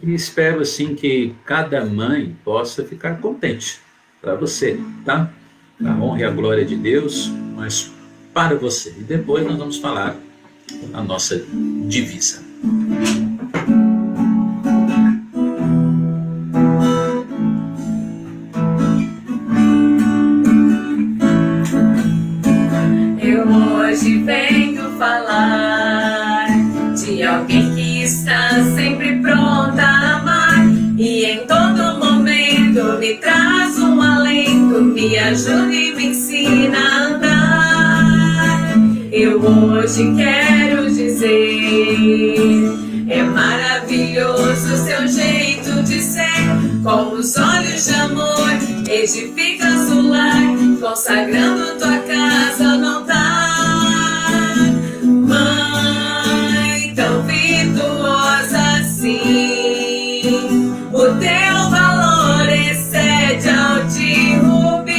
e espero assim que cada mãe possa ficar contente para você, tá? A honra e a glória de Deus, mas para você. E depois nós vamos falar a nossa divisa. ajuda e me ensina a andar. Eu hoje quero dizer, é maravilhoso o seu jeito de ser, com os olhos de amor, edificas o lar, consagrando tua casa ao altar. Mãe, tão virtuosa assim, o teu valor excede ao de rubis.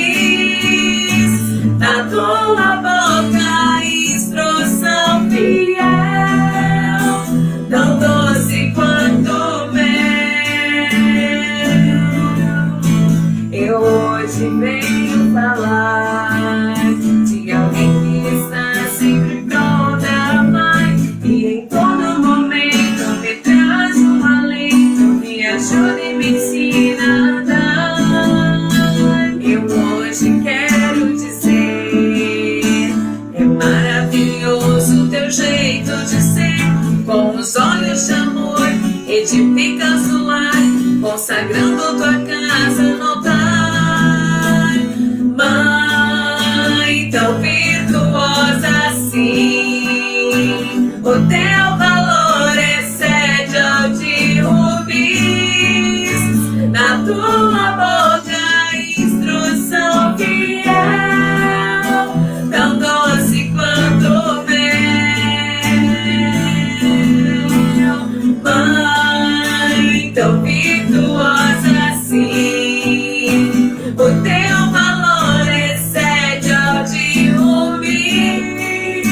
Na tua boca, instrução fiel, tão doce quanto mel. Eu hoje venho falar de alguém que está sempre pronta, mãe, e em todo momento me traz um alento, me ajuda e me ensina a andar. Eu hoje quero dizer, é maravilhoso o teu jeito de ser, com os olhos de amor, edificas o lar, consagrando tua casa no altar. Mãe, tão virtuosa assim, o teu valor excede ao de rubis. Na tua boca, instrução fiel, tão doce quanto mel. Mãe, tão virtuosa assim, o teu valor excede ao de rubis.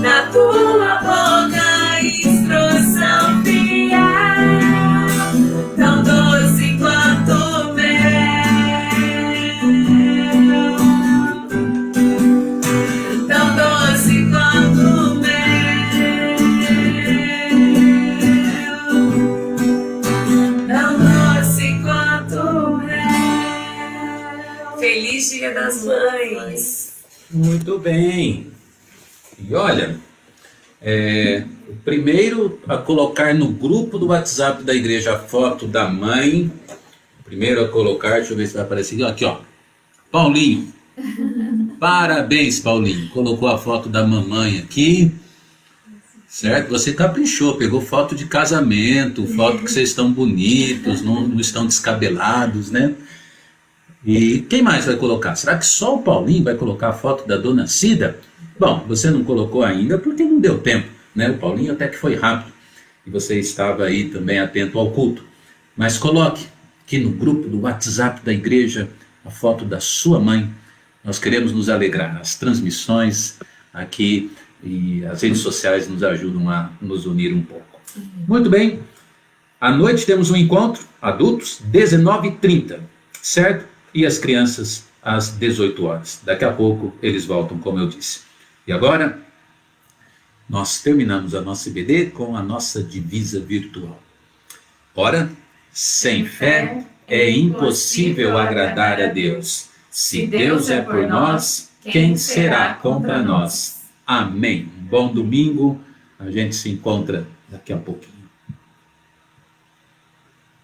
Na tua boca, instrução fiel, tão doce quanto mel. Tão doce quanto mel. Tão doce quanto mel. Feliz Dia das Mães! Muito bem. E olha, o primeiro a colocar no grupo do WhatsApp da igreja a foto da mãe, o primeiro a colocar, deixa eu ver se vai aparecer aqui, ó. Paulinho. Parabéns, Paulinho. Colocou a foto da mamãe aqui. Certo? Você caprichou, pegou foto de casamento, foto que vocês estão bonitos, não estão descabelados, né? E quem mais vai colocar? Será que só o Paulinho vai colocar a foto da dona Cida? Bom, você não colocou ainda porque não deu tempo, né? O Paulinho até que foi rápido e você estava aí também atento ao culto. Mas coloque aqui no grupo do WhatsApp da igreja a foto da sua mãe. Nós queremos nos alegrar. As transmissões aqui e as redes sociais nos ajudam a nos unir um pouco. Muito bem. À noite temos um encontro, adultos, 19h30, certo? E as crianças às 18 horas. Daqui a pouco eles voltam, como eu disse. E agora, nós terminamos a nossa IBD com a nossa divisa virtual. Ora, sem fé é impossível agradar a Deus. Se Deus é por nós, quem será contra nós? Amém. Bom domingo. A gente se encontra daqui a pouquinho.